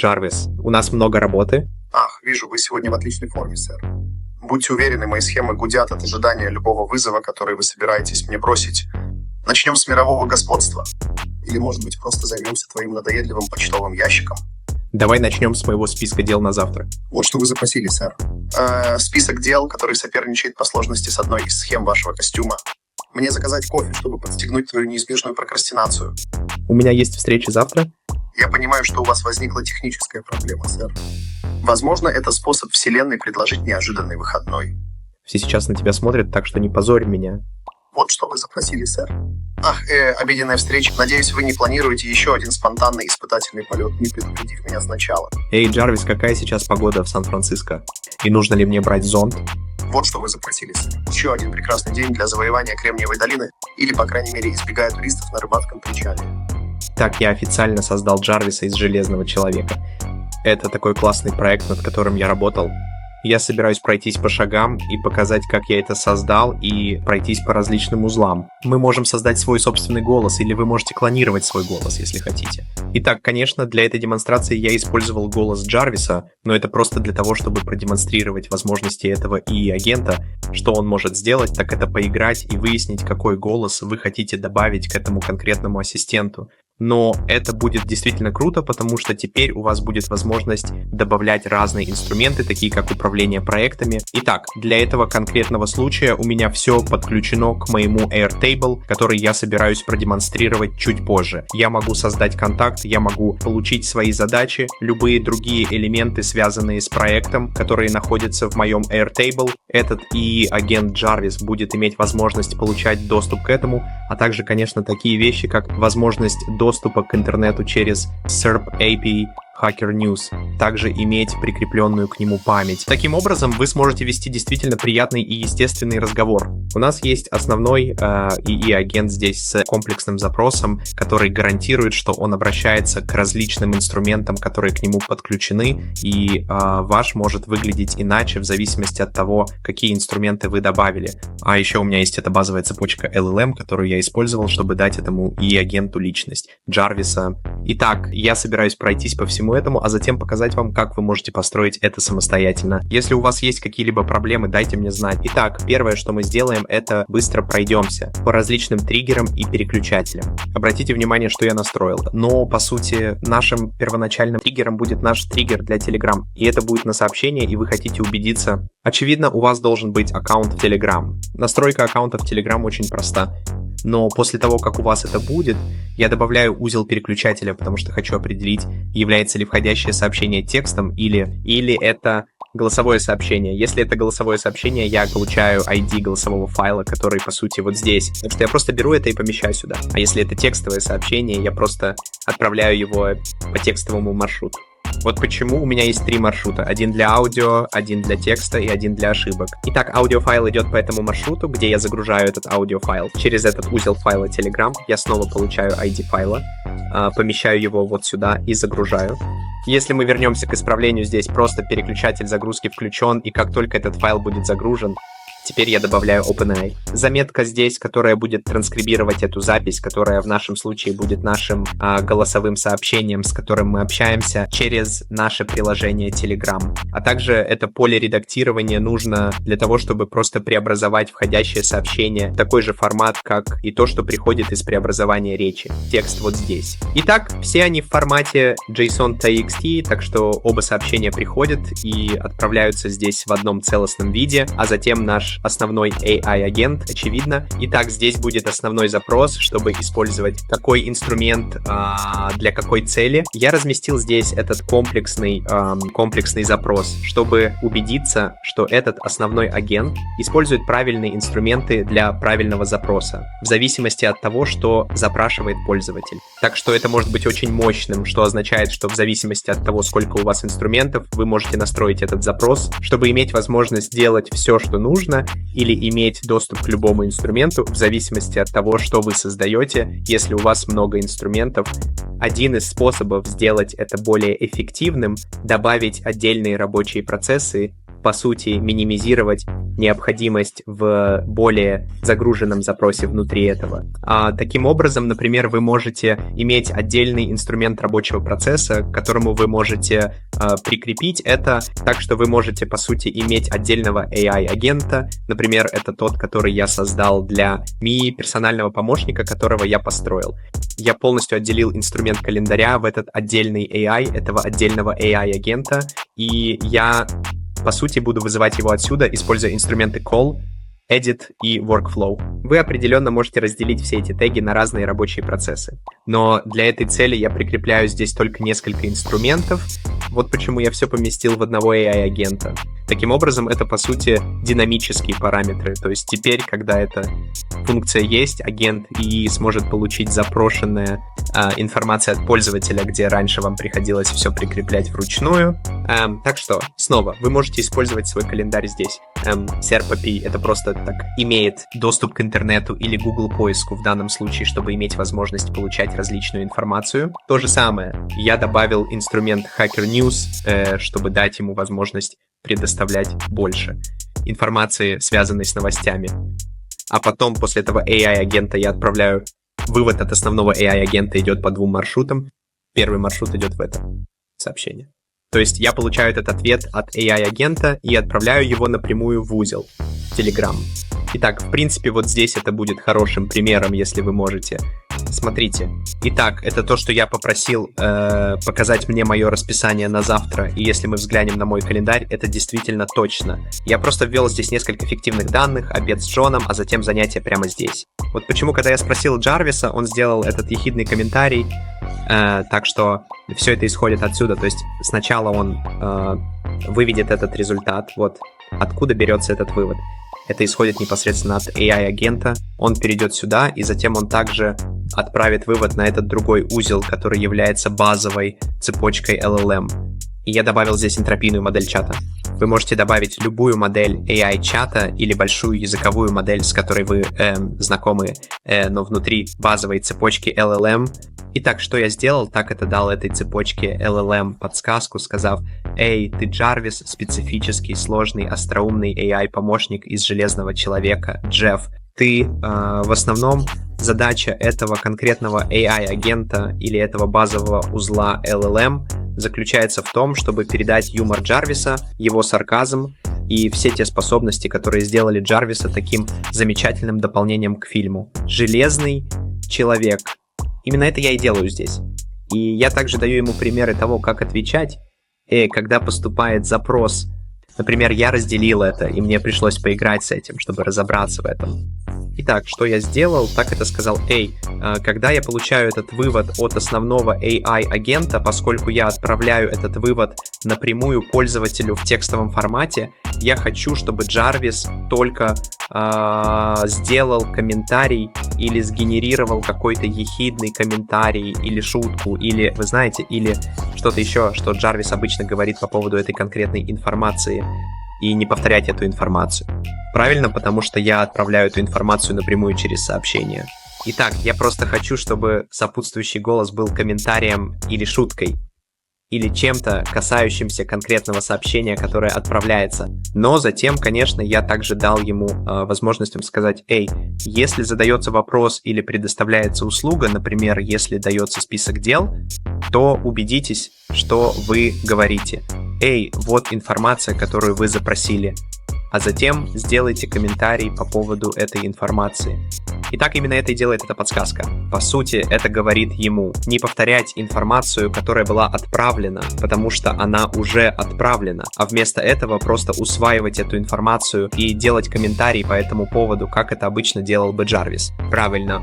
Джарвис, у нас много работы. Ах, вижу, вы сегодня в отличной форме, сэр. Будьте уверены, мои схемы гудят от ожидания любого вызова, который вы собираетесь мне бросить. Начнем с мирового господства. Или, может быть, просто займемся твоим надоедливым почтовым ящиком? Давай начнем с моего списка дел на завтра. Вот что вы запросили, сэр. Список дел, который соперничает по сложности с одной из схем вашего костюма. Мне заказать кофе, чтобы подстегнуть твою неизбежную прокрастинацию. У меня есть встреча завтра. Я понимаю, что у вас возникла техническая проблема, сэр. Возможно, это способ вселенной предложить неожиданный выходной. Все сейчас на тебя смотрят, так что не позорь меня. Вот что вы запросили, сэр. Ах, обеденная встреча. Надеюсь, вы не планируете еще один спонтанный испытательный полет, не предупредив меня сначала. Эй, Джарвис, какая сейчас погода в Сан-Франциско? И нужно ли мне брать зонт? Вот что вы запросили, сэр. Еще один прекрасный день для завоевания Кремниевой долины, или, по крайней мере, избегая туристов на рыбацком причале. Так я официально создал Джарвиса из Железного Человека. Это такой классный проект, над которым я работал. Я собираюсь пройтись по шагам и показать, как я это создал, и пройтись по различным узлам. Мы можем создать свой собственный голос, или вы можете клонировать свой голос, если хотите. Итак, конечно, для этой демонстрации я использовал голос Джарвиса, но это просто для того, чтобы продемонстрировать возможности этого ИИ-агента. Что он может сделать, так это поиграть и выяснить, какой голос вы хотите добавить к этому конкретному ассистенту. Но это будет действительно круто, потому что теперь у вас будет возможность добавлять разные инструменты, такие как управление проектами. Итак, для этого конкретного случая у меня все подключено к моему Airtable, который я собираюсь продемонстрировать чуть позже. Я могу создать контакт, я могу получить свои задачи, любые другие элементы, связанные с проектом, которые находятся в моем Airtable. Этот ИИ-агент Jarvis будет иметь возможность получать доступ к этому, а также, конечно, такие вещи, как возможность доступа к интернету через SERP API Hacker News, также иметь прикрепленную к нему память. Таким образом, вы сможете вести действительно приятный и естественный разговор. У нас есть основной ИИ-агент здесь с комплексным запросом, который гарантирует, что он обращается к различным инструментам, которые к нему подключены, и ваш может выглядеть иначе в зависимости от того, какие инструменты вы добавили. А еще у меня есть эта базовая цепочка LLM, которую я использовал, чтобы дать этому ИИ-агенту личность, Джарвиса. Итак, я собираюсь пройтись по всему этому, а затем показать вам, как вы можете построить это самостоятельно. Если у вас есть какие-либо проблемы, дайте мне знать. Итак, первое, что мы сделаем, это быстро пройдемся по различным триггерам и переключателям. Обратите внимание, что я настроил. Но, по сути, нашим первоначальным триггером будет наш триггер для Telegram. И это будет на сообщение, и вы хотите убедиться. Очевидно, у вас должен быть аккаунт в Telegram. Настройка аккаунта в Telegram очень проста. Но после того, как у вас это будет, я добавляю узел переключателя, потому что хочу определить, является ли входящее сообщение текстом или это голосовое сообщение. Если это голосовое сообщение, я получаю ID голосового файла, который, по сути, вот здесь. Так что я просто беру это и помещаю сюда. А если это текстовое сообщение, я просто отправляю его по текстовому маршруту. Вот почему у меня есть 3 маршрута. Один для аудио, один для текста и один для ошибок. Итак, аудиофайл идет по этому маршруту, где я загружаю этот аудиофайл. Через этот узел файла Telegram я снова получаю ID файла, помещаю его вот сюда и загружаю. Если мы вернемся к исправлению, здесь просто переключатель загрузки включен, и как только этот файл будет загружен, теперь я добавляю OpenAI. Заметка здесь, которая будет транскрибировать эту запись, которая в нашем случае будет нашим голосовым сообщением, с которым мы общаемся через наше приложение Telegram. А также это поле редактирования нужно для того, чтобы просто преобразовать входящее сообщение в такой же формат, как и то, что приходит из преобразования речи. Текст вот здесь. Итак, все они в формате JSON.txt, так что оба сообщения приходят и отправляются здесь в одном целостном виде, а затем наш основной AI-агент, очевидно. Итак, здесь будет основной запрос, чтобы использовать какой инструмент для какой цели. Я разместил здесь этот комплексный запрос, чтобы убедиться, что этот основной агент использует правильные инструменты для правильного запроса, в зависимости от того, что запрашивает пользователь. Так что это может быть очень мощным, что означает, что в зависимости от того, сколько у вас инструментов, вы можете настроить этот запрос, чтобы иметь возможность сделать все, что нужно, или иметь доступ к любому инструменту в зависимости от того, что вы создаете. Если у вас много инструментов, один из способов сделать это более эффективным — добавить отдельные рабочие процессы по сути, минимизировать необходимость в более загруженном запросе внутри этого. Таким образом, например, вы можете иметь отдельный инструмент рабочего процесса, к которому вы можете прикрепить это так, что вы можете, по сути, иметь отдельного AI-агента. Например, это тот, который я создал для Мии, персонального помощника, которого я построил. Я полностью отделил инструмент календаря в этот отдельный AI, этого отдельного AI-агента, и я, по сути, буду вызывать его отсюда, используя инструменты Call, Edit и Workflow. Вы определенно можете разделить все эти теги на разные рабочие процессы. Но для этой цели я прикрепляю здесь только несколько инструментов. Вот почему я все поместил в одного AI-агента. Таким образом, это, по сути, динамические параметры. То есть теперь, когда эта функция есть, агент и сможет получить запрошенная информация от пользователя, где раньше вам приходилось все прикреплять вручную. Так что, снова, вы можете использовать свой календарь здесь. Serp-API — это просто так имеет доступ к интернету или Google поиску в данном случае, чтобы иметь возможность получать различную информацию. То же самое. Я добавил инструмент Hacker News, чтобы дать ему возможность предоставлять больше информации, связанной с новостями. А потом, после этого AI-агента, я отправляю вывод от основного AI-агента идет по 2 маршрутам. Первый маршрут идет в это сообщение. То есть я получаю этот ответ от AI-агента и отправляю его напрямую в узел Telegram. Итак, в принципе, вот здесь это будет хорошим примером, если вы можете. Смотрите. Итак, это то, что я попросил показать мне мое расписание на завтра. И если мы взглянем на мой календарь, это действительно точно. Я просто ввел здесь несколько фиктивных данных, обед с Джоном, а затем занятия прямо здесь. Вот почему, когда я спросил Джарвиса, он сделал этот ехидный комментарий. Так что все это исходит отсюда. То есть сначала он выведет этот результат. Вот откуда берется этот вывод. Это исходит непосредственно от AI-агента. Он перейдет сюда, и затем он также отправит вывод на этот другой узел, который является базовой цепочкой LLM. И я добавил здесь энтропийную модель чата. Вы можете добавить любую модель AI-чата или большую языковую модель, с которой вы знакомы, но внутри базовой цепочки LLM. Итак, что я сделал, так это дал этой цепочке LLM подсказку, сказав: «Эй, ты Джарвис, специфический, сложный, остроумный AI-помощник из Железного Человека, Джефф. Ты в основном задача этого конкретного AI-агента или этого базового узла LLM заключается в том, чтобы передать юмор Джарвиса, его сарказм и все те способности, которые сделали Джарвиса таким замечательным дополнением к фильму. Железный Человек». Именно это я и делаю здесь. И я также даю ему примеры того, как отвечать, когда поступает запрос. Например, я разделил это, и мне пришлось поиграть с этим, чтобы разобраться в этом. Итак, что я сделал, так это сказал: «Эй, когда я получаю этот вывод от основного AI-агента, поскольку я отправляю этот вывод напрямую пользователю в текстовом формате, я хочу, чтобы Джарвис только сделал комментарий или сгенерировал какой-то ехидный комментарий или шутку, или, вы знаете, или что-то еще, что Джарвис обычно говорит по поводу этой конкретной информации, и не повторять эту информацию». Правильно, потому что я отправляю эту информацию напрямую через сообщение. Итак, я просто хочу, чтобы сопутствующий голос был комментарием или шуткой, или чем-то, касающимся конкретного сообщения, которое отправляется. Но затем, конечно, я также дал ему возможность сказать: «Эй, если задается вопрос или предоставляется услуга, например, если дается список дел, то убедитесь, что вы говорите: «Эй, вот информация, которую вы запросили», а затем сделайте комментарий по поводу этой информации». Итак, именно это и делает эта подсказка. По сути, это говорит ему не повторять информацию, которая была отправлена, потому что она уже отправлена, а вместо этого просто усваивать эту информацию и делать комментарий по этому поводу, как это обычно делал бы Джарвис. Правильно.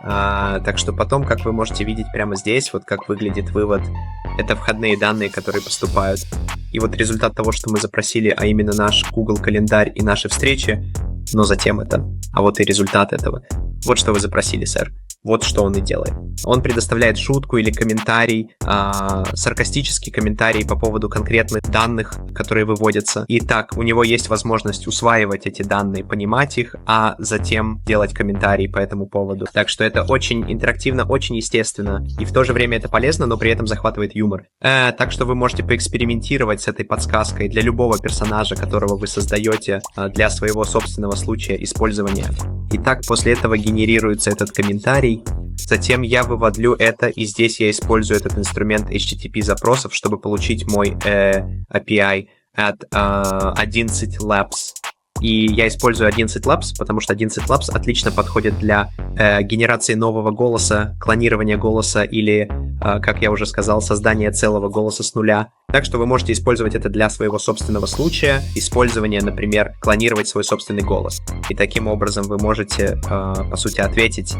Так что потом, как вы можете видеть прямо здесь, вот как выглядит вывод, это входные данные, которые поступают. И вот результат того, что мы запросили, а именно наш Google календарь и наши встречи, но затем это. А вот и результат этого. Вот что вы запросили, сэр. Вот что он и делает. Он предоставляет шутку или комментарий, саркастический комментарий по поводу конкретных данных, которые выводятся. И так, у него есть возможность усваивать эти данные, понимать их, а затем делать комментарии по этому поводу. Так что это очень интерактивно, очень естественно. И в то же время это полезно, но при этом захватывает юмор. Так что вы можете поэкспериментировать с этой подсказкой для любого персонажа, которого вы создаете для своего собственного случая использования. Итак, после этого генерируется этот комментарий. Затем я выводлю это, и здесь я использую этот инструмент HTTP запросов, чтобы получить мой API от 11 Labs. И я использую 11 Labs, потому что 11 Labs отлично подходит для генерации нового голоса, клонирования голоса или, как я уже сказал, создания целого голоса с нуля. Так что вы можете использовать это для своего собственного случая, использования, например, клонировать свой собственный голос. И таким образом вы можете, по сути, ответить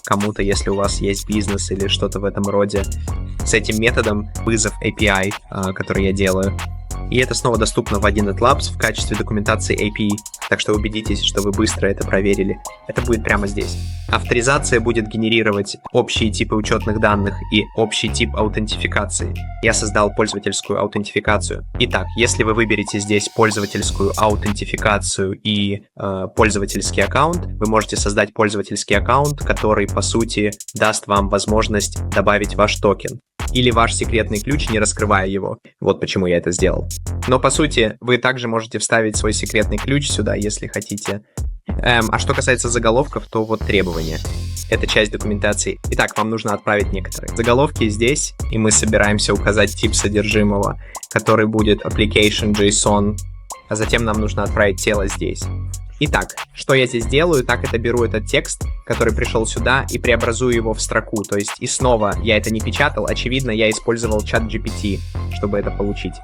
кому-то, если у вас есть бизнес или что-то в этом роде, с этим методом вызов API, который я делаю. И это снова доступно в 1.NET Labs в качестве документации API, так что убедитесь, что вы быстро это проверили. Это будет прямо здесь. Авторизация будет генерировать общие типы учетных данных и общий тип аутентификации. Я создал пользовательскую аутентификацию. Итак, если вы выберете здесь пользовательскую аутентификацию и пользовательский аккаунт, вы можете создать пользовательский аккаунт, который, по сути, даст вам возможность добавить ваш токен или ваш секретный ключ, не раскрывая его. Вот почему я это сделал. Но, по сути, вы также можете вставить свой секретный ключ сюда, если хотите. А что касается заголовков, то вот требования. Это часть документации. Итак, вам нужно отправить некоторые заголовки здесь, и мы собираемся указать тип содержимого, который будет application.json, а затем нам нужно отправить тело здесь. Итак, что я здесь делаю? Так, это беру этот текст, который пришел сюда, и преобразую его в строку. То есть, и снова я это не печатал. Очевидно, я использовал чат GPT, чтобы это получить.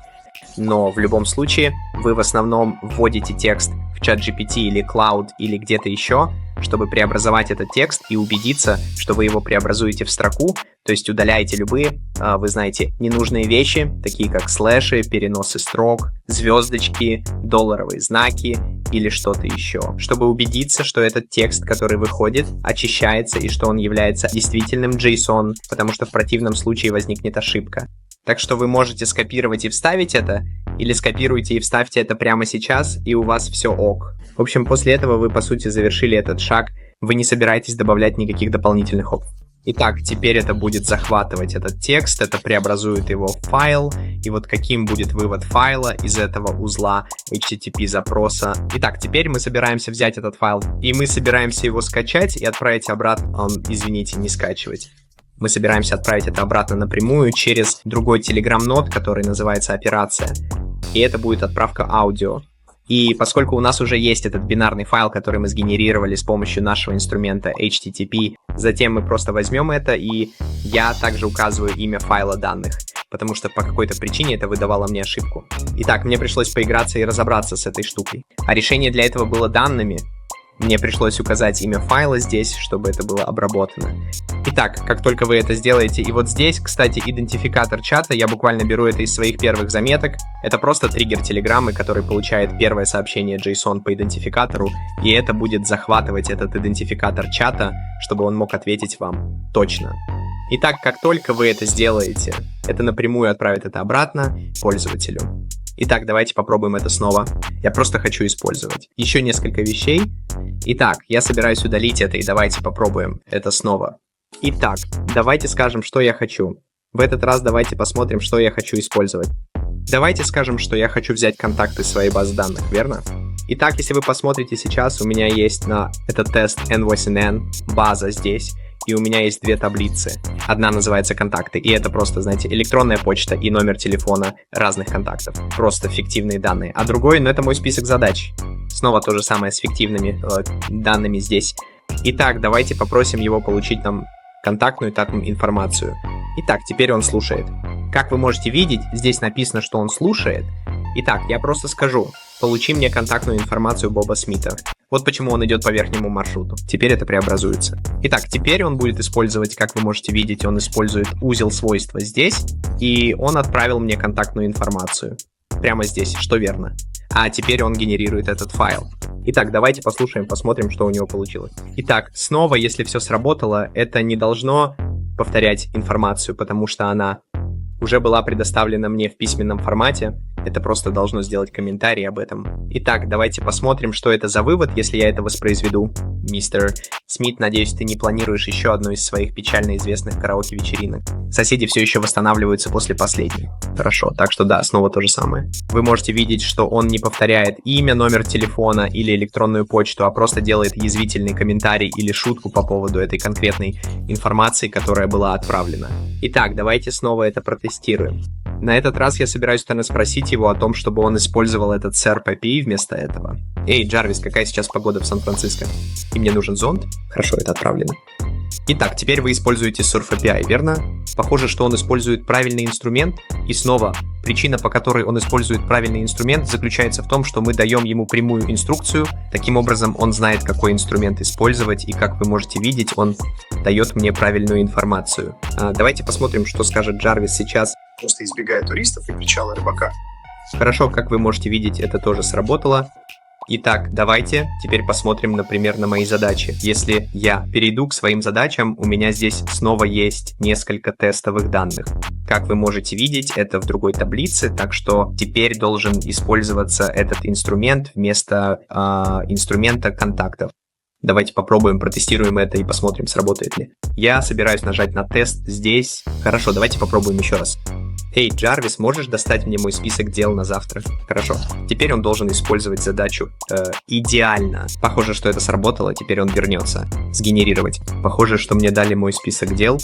Но в любом случае, вы в основном вводите текст в чат GPT или Cloud или где-то еще, чтобы преобразовать этот текст и убедиться, что вы его преобразуете в строку, то есть удаляете любые, вы знаете, ненужные вещи, такие как слэши, переносы строк, звездочки, долларовые знаки или что-то еще, чтобы убедиться, что этот текст, который выходит, очищается и что он является действительным JSON, потому что в противном случае возникнет ошибка. Так что вы можете скопировать и вставить это, или скопируйте и вставьте это прямо сейчас, и у вас все ок. В общем, после этого вы, по сути, завершили этот шаг, вы не собираетесь добавлять никаких дополнительных опций. Итак, теперь это будет захватывать этот текст, это преобразует его в файл, и вот каким будет вывод файла из этого узла HTTP запроса. Итак, теперь мы собираемся взять этот файл, и мы собираемся его скачать и отправить обратно, извините, не скачивать. Мы собираемся отправить это обратно напрямую через другой Telegram-нод, который называется операция. И это будет отправка аудио. И поскольку у нас уже есть этот бинарный файл, который мы сгенерировали с помощью нашего инструмента HTTP, затем мы просто возьмем это, и я также указываю имя файла данных, потому что по какой-то причине это выдавало мне ошибку. Итак, мне пришлось поиграться и разобраться с этой штукой. А решение для этого было данными. Мне пришлось указать имя файла здесь, чтобы это было обработано. Итак, как только вы это сделаете, и вот здесь, кстати, идентификатор чата, я буквально беру это из своих первых заметок. Это просто триггер телеграммы, который получает первое сообщение JSON по идентификатору, и это будет захватывать этот идентификатор чата, чтобы он мог ответить вам точно. Итак, как только вы это сделаете, это напрямую отправит это обратно пользователю. Итак, давайте попробуем это снова. Я просто хочу использовать еще несколько вещей. Итак, я собираюсь удалить это, и давайте попробуем это снова. Итак, давайте скажем, что я хочу. В этот раз давайте посмотрим, что я хочу использовать. Давайте скажем, что я хочу взять контакты своей базы данных, верно? Итак, если вы посмотрите сейчас, у меня есть на этот тест NVoiceNN база здесь. И у меня есть две таблицы. Одна называется контакты, и это просто, знаете, электронная почта и номер телефона разных контактов. Просто фиктивные данные. А другой, это мой список задач. Снова то же самое с фиктивными данными здесь. Итак, давайте попросим его получить нам контактную информацию. Итак, теперь он слушает. Как вы можете видеть, здесь написано, что он слушает. Итак, я просто скажу: получи мне контактную информацию Боба Смита. Вот почему он идет по верхнему маршруту. Теперь это преобразуется. Итак, теперь он будет использовать, как вы можете видеть, он использует узел свойства здесь, и он отправил мне контактную информацию. Прямо здесь, что верно. А теперь он генерирует этот файл. Итак, давайте послушаем, посмотрим, что у него получилось. Итак, снова, если все сработало, это не должно повторять информацию, потому что она уже была предоставлена мне в письменном формате. Это просто должно сделать комментарий об этом. Итак, давайте посмотрим, что это за вывод, если я это воспроизведу. Мистер Смит, надеюсь, ты не планируешь еще одну из своих печально известных караоке-вечеринок. Соседи все еще восстанавливаются после последней. Хорошо, так что да, снова то же самое. Вы можете видеть, что он не повторяет имя, номер телефона или электронную почту, а просто делает язвительный комментарий или шутку по поводу этой конкретной информации, которая была отправлена. Итак, давайте снова это протестируем. На этот раз я собираюсь спросить его о том, чтобы он использовал этот SERP API вместо этого. Эй, Джарвис, какая сейчас погода в Сан-Франциско? И мне нужен зонт? Хорошо, это отправлено. Итак, теперь вы используете Surf API, верно? Похоже, что он использует правильный инструмент. И снова, причина, по которой он использует правильный инструмент, заключается в том, что мы даем ему прямую инструкцию. Таким образом, он знает, какой инструмент использовать, и как вы можете видеть, он дает мне правильную информацию. Давайте посмотрим, что скажет Джарвис сейчас. Просто избегая туристов и причала рыбака. Хорошо, как вы можете видеть, это тоже сработало. Итак, давайте теперь посмотрим, например, на мои задачи. Если я перейду к своим задачам, у меня здесь снова есть несколько тестовых данных. Как вы можете видеть, это в другой таблице, так что теперь должен использоваться этот инструмент вместо инструмента контактов. Давайте попробуем, протестируем это и посмотрим, сработает ли. Я собираюсь нажать на тест здесь. Хорошо, давайте попробуем еще раз. Эй, Джарвис, можешь достать мне мой список дел на завтра? Хорошо. Теперь он должен использовать задачу идеально. Похоже, что это сработало, теперь он вернется. Сгенерировать. Похоже, что мне дали мой список дел.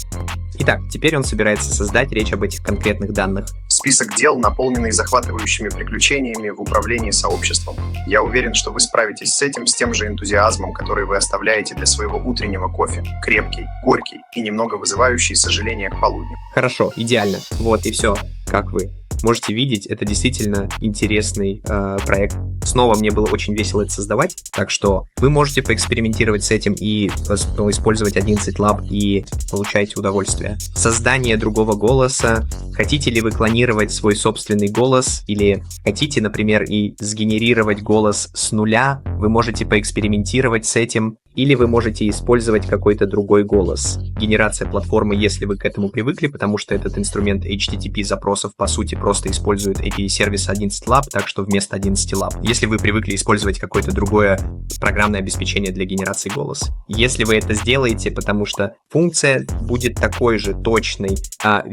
Итак, теперь он собирается создать речь об этих конкретных данных. Список дел, наполненный захватывающими приключениями в управлении сообществом. Я уверен, что вы справитесь с этим с тем же энтузиазмом, который вы оставляете для своего утреннего кофе. Крепкий, горький и немного вызывающий сожаление к полудню. Хорошо, идеально. Вот и все. Как вы можете видеть, это действительно интересный проект. Снова мне было очень весело это создавать, так что вы можете поэкспериментировать с этим и использовать 11 Lab и получаете удовольствие. Создание другого голоса. Хотите ли вы клонировать свой собственный голос или хотите, например, и сгенерировать голос с нуля? Вы можете поэкспериментировать с этим. Или вы можете использовать какой-то другой голос. Генерация платформы, если вы к этому привыкли, потому что этот инструмент HTTP запросов по сути просто использует API-сервис 11 Lab, так что вместо 11 Lab. Если вы привыкли использовать какое-то другое программное обеспечение для генерации голоса. Если вы это сделаете, потому что функция будет такой же точной,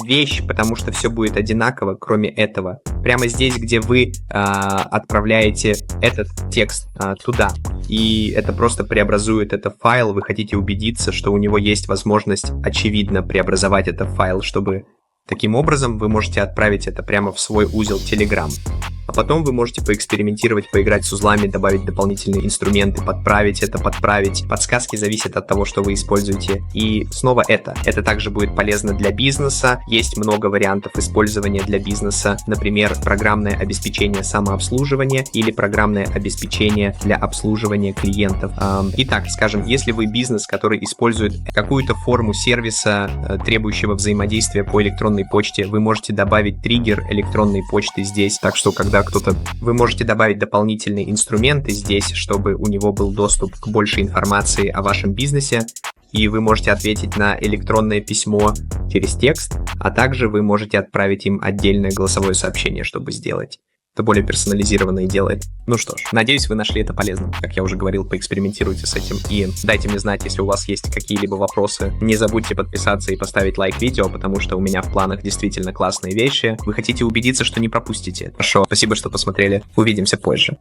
вещь, потому что все будет одинаково, кроме этого. Прямо здесь, где вы отправляете этот текст туда, и это просто преобразует это в файл, вы хотите убедиться, что у него есть возможность очевидно преобразовать это в файл, чтобы таким образом вы можете отправить это прямо в свой узел Telegram. А потом вы можете поэкспериментировать, поиграть с узлами, добавить дополнительные инструменты, подправить это, подправить. Подсказки зависят от того, что вы используете. И снова это. Это также будет полезно для бизнеса. Есть много вариантов использования для бизнеса. Например, программное обеспечение самообслуживания или программное обеспечение для обслуживания клиентов. Итак, скажем, если вы бизнес, который использует какую-то форму сервиса, требующего взаимодействия по электронной почте, вы можете добавить триггер электронной почты здесь. Так что, когда вы можете добавить дополнительные инструменты здесь, чтобы у него был доступ к большей информации о вашем бизнесе, и вы можете ответить на электронное письмо через текст, а также вы можете отправить им отдельное голосовое сообщение, чтобы сделать. Это более персонализированно и делает. Ну что ж, надеюсь, вы нашли это полезным. Как я уже говорил, поэкспериментируйте с этим и дайте мне знать, если у вас есть какие-либо вопросы. Не забудьте подписаться и поставить лайк видео, потому что у меня в планах действительно классные вещи. Вы хотите убедиться, что не пропустите. Хорошо, спасибо, что посмотрели. Увидимся позже.